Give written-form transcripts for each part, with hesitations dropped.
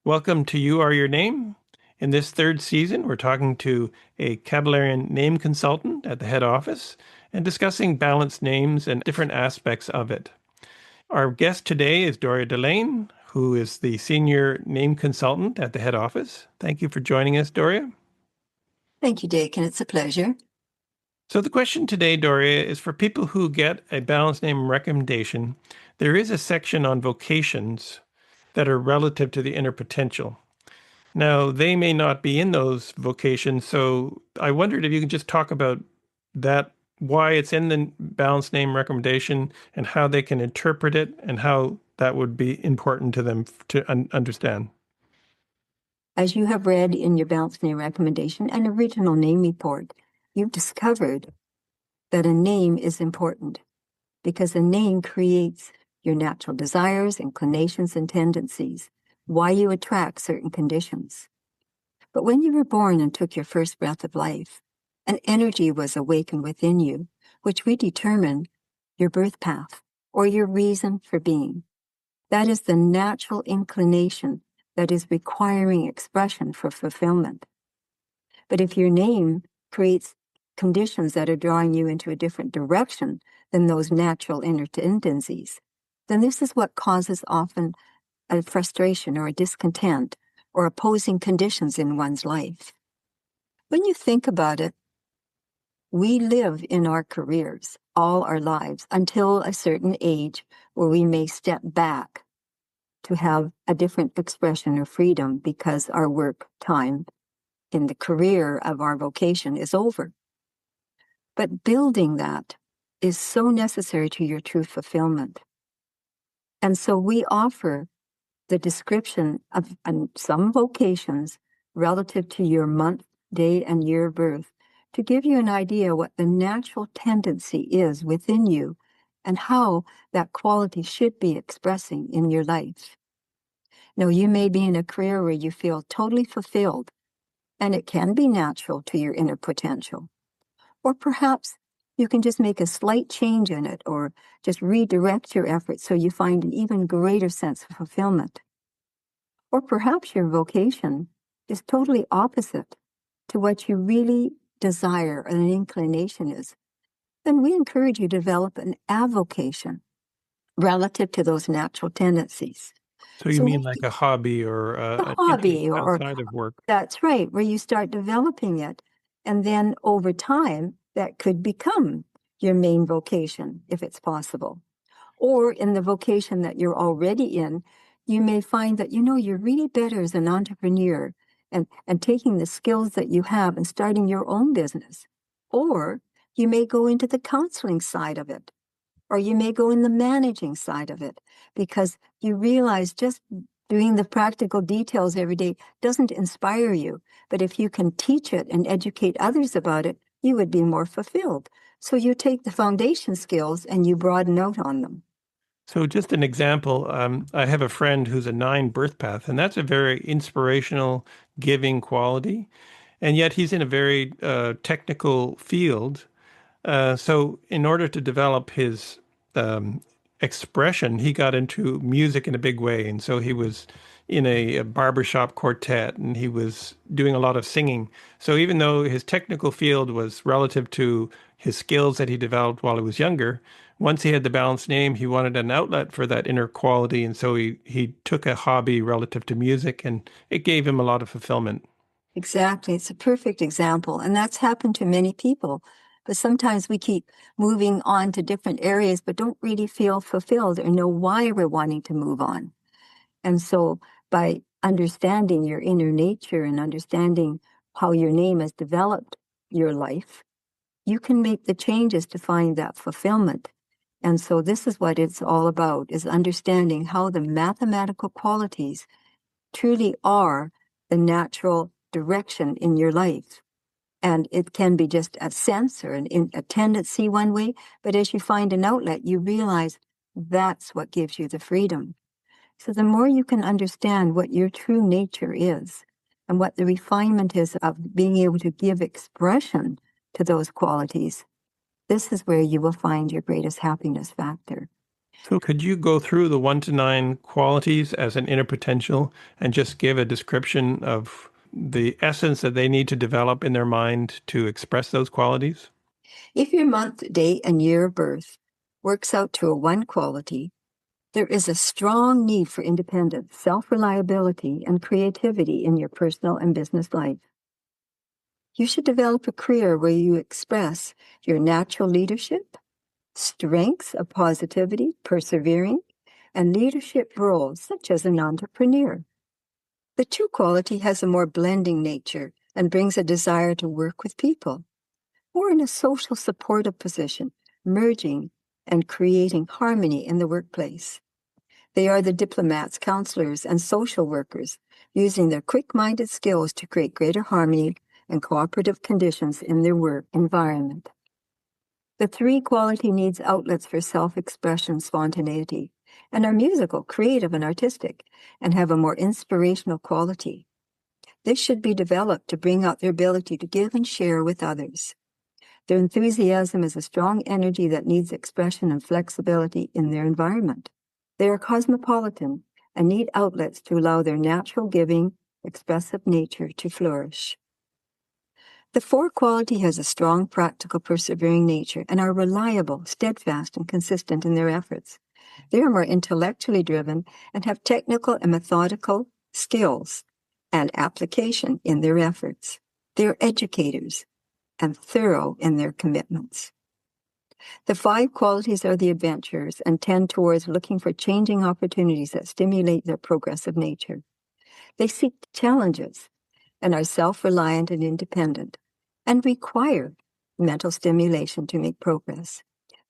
Welcome to You Are Your Name. In this third season, we're talking to a Caballerian name consultant at the head office and discussing balanced names and different aspects of it. Our guest today is Doria Delane, who is the senior name consultant at the head office. Thank you for joining us, Doria. Thank you, Dakin. It's a pleasure. So the question today, Doria, is for people who get a balanced name recommendation. There is a section on vocations that are relative to the inner potential. Now, they may not be in those vocations, so I wondered if you could just talk about that, why it's in the balanced name recommendation and how they can interpret it and how that would be important to them to understand. As you have read in your balanced name recommendation and original name report, you've discovered that a name is important because a name creates your natural desires, inclinations, and tendencies, why you attract certain conditions. But when you were born and took your first breath of life, an energy was awakened within you, which we determine your birth path or your reason for being. That is the natural inclination that is requiring expression for fulfillment. But if your name creates conditions that are drawing you into a different direction than those natural inner tendencies, then this is what causes often a frustration or a discontent or opposing conditions in one's life. When you think about it, we live in our careers all our lives until a certain age where we may step back to have a different expression of freedom because our work time in the career of our vocation is over. But building that is so necessary to your true fulfillment. And so we offer the description of some vocations relative to your month, day, and year of birth to give you an idea what the natural tendency is within you and how that quality should be expressing in your life. Now, you may be in a career where you feel totally fulfilled, and it can be natural to your inner potential. Or perhaps you can just make a slight change in it or just redirect your efforts so you find an even greater sense of fulfillment. Or perhaps your vocation is totally opposite to what you really desire and an inclination is. Then we encourage you to develop an avocation relative to those natural tendencies. So you mean like a hobby or A an interest hobby or outside of work? that's right, where you start developing it. And then over time, that could become your main vocation, if it's possible. Or in the vocation that you're already in, you may find that, you're really better as an entrepreneur and taking the skills that you have and starting your own business. Or you may go into the counseling side of it, or you may go in the managing side of it, because you realize just doing the practical details every day doesn't inspire you. But if you can teach it and educate others about it, you would be more fulfilled. So you take the foundation skills and you broaden out on them. So just an example, I have a friend who's a 9 birth path, and that's a very inspirational, giving quality. And yet he's in a very technical field. So in order to develop his um, expression, he got into music in a big way. And so he was in a barbershop quartet and he was doing a lot of singing. So even though his technical field was relative to his skills that he developed while he was younger, once he had the balanced name, he wanted an outlet for that inner quality. And so he took a hobby relative to music and it gave him a lot of fulfillment. Exactly. It's a perfect example. And that's happened to many people. But sometimes we keep moving on to different areas, but don't really feel fulfilled or know why we're wanting to move on. And so by understanding your inner nature and understanding how your name has developed your life, you can make the changes to find that fulfillment. And so this is what it's all about, is understanding how the mathematical qualities truly are the natural direction in your life. And it can be just a sense or a tendency one way, but as you find an outlet, you realize that's what gives you the freedom. So the more you can understand what your true nature is and what the refinement is of being able to give expression to those qualities, this is where you will find your greatest happiness factor. So could you go through the 1 to 9 qualities as an inner potential and just give a description of the essence that they need to develop in their mind to express those qualities? If your month, day, and year of birth works out to a 1 quality, there is a strong need for independence, self-reliability, and creativity in your personal and business life. You should develop a career where you express your natural leadership, strengths of positivity, persevering, and leadership roles such as an entrepreneur. The 2 quality has a more blending nature and brings a desire to work with people, or in a social supportive position, merging and creating harmony in the workplace. They are the diplomats, counselors, and social workers, using their quick-minded skills to create greater harmony and cooperative conditions in their work environment. The 3 quality needs outlets for self-expression, spontaneity, and are musical, creative, and artistic, and have a more inspirational quality. This should be developed to bring out their ability to give and share with others. Their enthusiasm is a strong energy that needs expression and flexibility in their environment. They are cosmopolitan and need outlets to allow their natural giving, expressive nature to flourish. The 4 quality has a strong, practical, persevering nature and are reliable, steadfast, and consistent in their efforts. They are more intellectually driven and have technical and methodical skills and application in their efforts. They are educators and thorough in their commitments. The 5 qualities are the adventurers and tend towards looking for changing opportunities that stimulate their progressive nature. They seek challenges and are self-reliant and independent and require mental stimulation to make progress.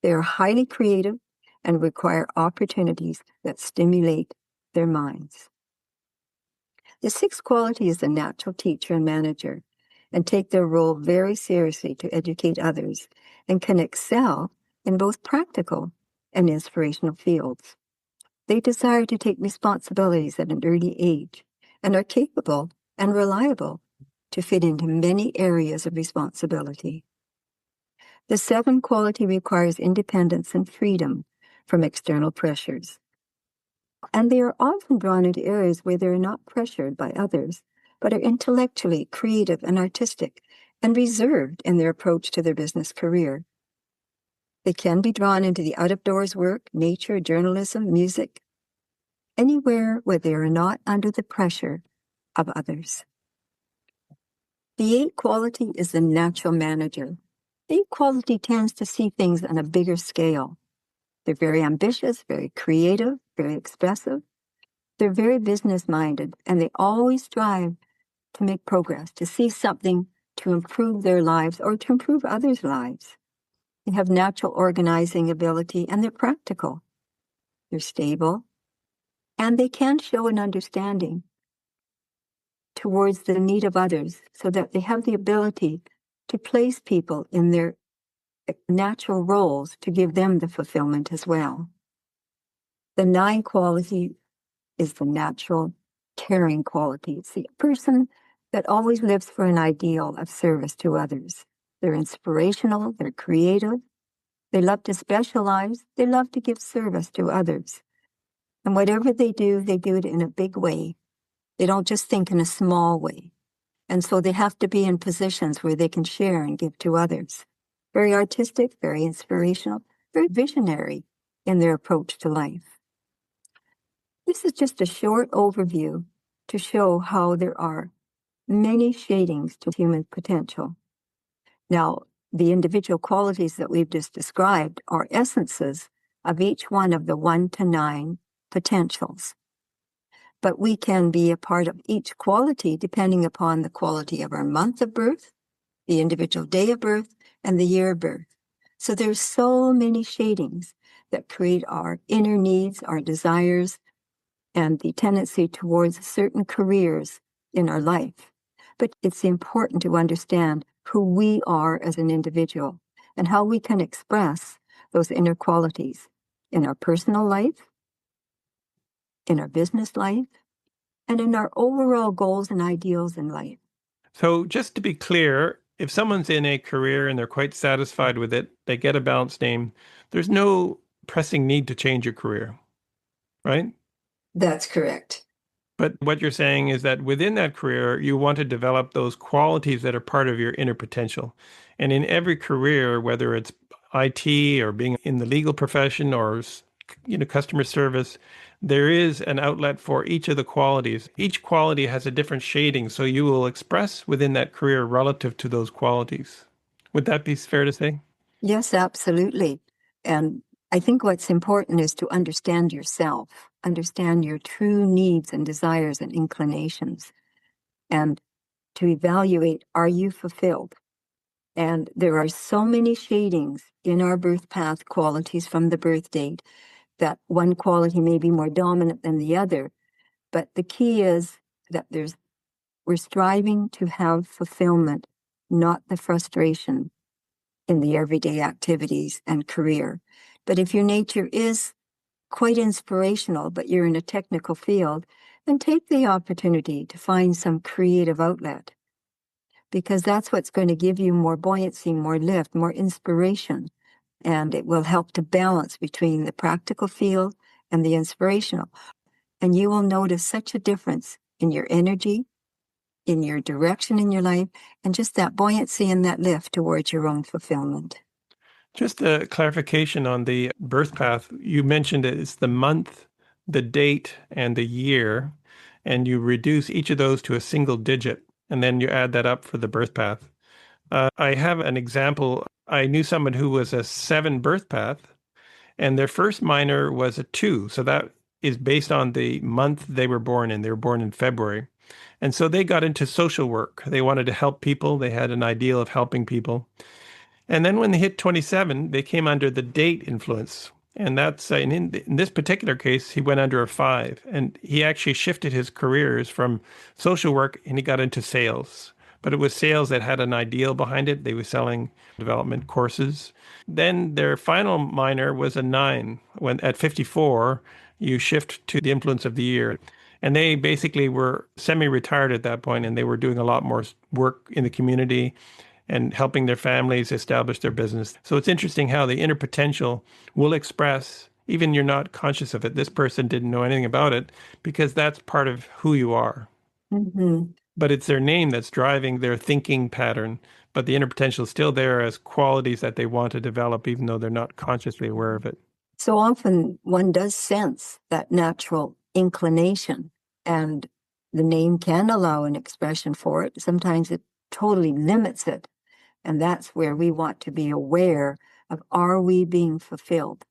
They are highly creative and require opportunities that stimulate their minds. The 6th quality is the natural teacher and manager and take their role very seriously to educate others and can excel in both practical and inspirational fields. They desire to take responsibilities at an early age and are capable and reliable to fit into many areas of responsibility. The 7 quality requires independence and freedom from external pressures, and they are often drawn into areas where they are not pressured by others, but are intellectually creative and artistic and reserved in their approach to their business career. They can be drawn into the out-of-doors work, nature, journalism, music, anywhere where they are not under the pressure of others. The 8 quality is the natural manager. The 8 quality tends to see things on a bigger scale. They're very ambitious, very creative, very expressive. They're very business-minded, and they always strive to make progress, to see something to improve their lives or to improve others' lives. They have natural organizing ability, and they're practical. They're stable, and they can show an understanding towards the need of others so that they have the ability to place people in their natural roles to give them the fulfillment as well. The 9 quality is the natural caring quality. It's the person that always lives for an ideal of service to others. They're inspirational, they're creative, they love to specialize, they love to give service to others. And whatever they do it in a big way. They don't just think in a small way. And so they have to be in positions where they can share and give to others. Very artistic, very inspirational, very visionary in their approach to life. This is just a short overview to show how there are many shadings to human potential. Now, the individual qualities that we've just described are essences of each one of the 1 to 9 potentials. But we can be a part of each quality depending upon the quality of our month of birth, the individual day of birth, and the year of birth. So there's so many shadings that create our inner needs, our desires, and the tendency towards certain careers in our life. But it's important to understand who we are as an individual and how we can express those inner qualities in our personal life, in our business life, and in our overall goals and ideals in life. So, just to be clear, if someone's in a career and they're quite satisfied with it, they get a balanced name, there's no pressing need to change your career, right? That's correct. But what you're saying is that within that career, you want to develop those qualities that are part of your inner potential. And in every career, whether it's IT or being in the legal profession or customer service, there is an outlet for each of the qualities. Each quality has a different shading, so you will express within that career relative to those qualities. Would that be fair to say? Yes, absolutely. And I think what's important is to understand yourself, understand your true needs and desires and inclinations, and to evaluate, are you fulfilled? And there are so many shadings in our birth path qualities from the birth date that one quality may be more dominant than the other. But the key is that we're striving to have fulfillment, not the frustration in the everyday activities and career. But if your nature is quite inspirational, but you're in a technical field, then take the opportunity to find some creative outlet, because that's what's going to give you more buoyancy, more lift, more inspiration. And it will help to balance between the practical field and the inspirational. And you will notice such a difference in your energy, in your direction in your life, and just that buoyancy and that lift towards your own fulfillment. Just a clarification on the birth path. You mentioned it's the month, the date, and the year, and you reduce each of those to a single digit, and then you add that up for the birth path. I have an example. I knew someone who was a 7 birth path, and their first minor was a 2. So that is based on the month they were born in. They were born in February. And so they got into social work. They wanted to help people. They had an ideal of helping people. And then when they hit 27, they came under the date influence. And that's in this particular case, he went under a 5. And he actually shifted his careers from social work and he got into sales. But it was sales that had an ideal behind it. They were selling development courses. Then their final minor was a 9. When at 54, you shift to the influence of the year. And they basically were semi-retired at that point, and they were doing a lot more work in the community and helping their families establish their business. So it's interesting how the inner potential will express, even you're not conscious of it. This person didn't know anything about it because that's part of who you are. Mm-hmm. But it's their name that's driving their thinking pattern. But the inner potential is still there as qualities that they want to develop, even though they're not consciously aware of it. So often one does sense that natural inclination, and the name can allow an expression for it. Sometimes it totally limits it. And that's where we want to be aware of, are we being fulfilled?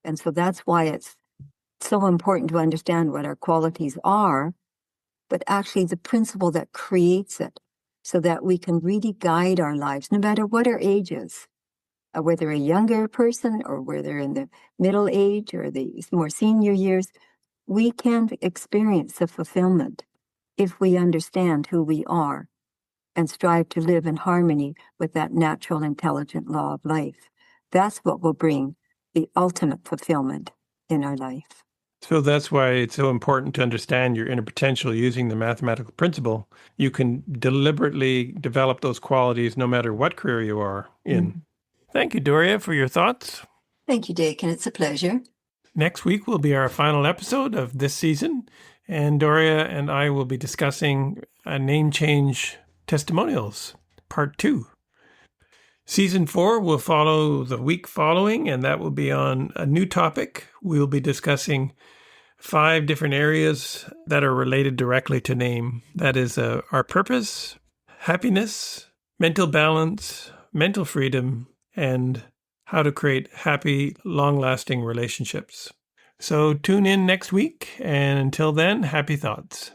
And so that's why it's so important to understand what our qualities are, but actually the principle that creates it, so that we can really guide our lives, no matter what our age is, whether a younger person or whether in the middle age or the more senior years, we can experience the fulfillment if we understand who we are and strive to live in harmony with that natural, intelligent law of life. That's what will bring the ultimate fulfillment in our life. So that's why it's so important to understand your inner potential using the mathematical principle. You can deliberately develop those qualities no matter what career you are in. Mm-hmm. Thank you, Doria, for your thoughts. Thank you, Dakin. It's a pleasure. Next week will be our final episode of this season, and Doria and I will be discussing a name change testimonials, part 2. Season 4 will follow the week following, and that will be on a new topic. We'll be discussing 5 different areas that are related directly to name. That is our purpose, happiness, mental balance, mental freedom, and how to create happy, long-lasting relationships. So tune in next week, and until then, happy thoughts.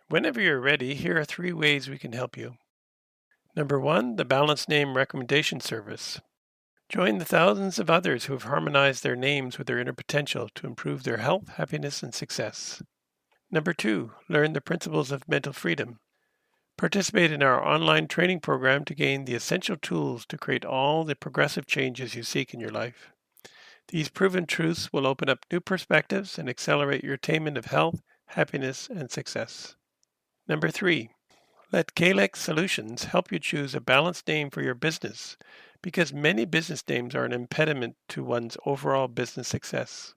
Whenever you're ready, here are 3 ways we can help you. Number 1, the Balanced Name Recommendation Service. Join the thousands of others who have harmonized their names with their inner potential to improve their health, happiness, and success. Number 2, learn the principles of mental freedom. Participate in our online training program to gain the essential tools to create all the progressive changes you seek in your life. These proven truths will open up new perspectives and accelerate your attainment of health, happiness, and success. Number 3, let Kalex Solutions help you choose a balanced name for your business because many business names are an impediment to one's overall business success.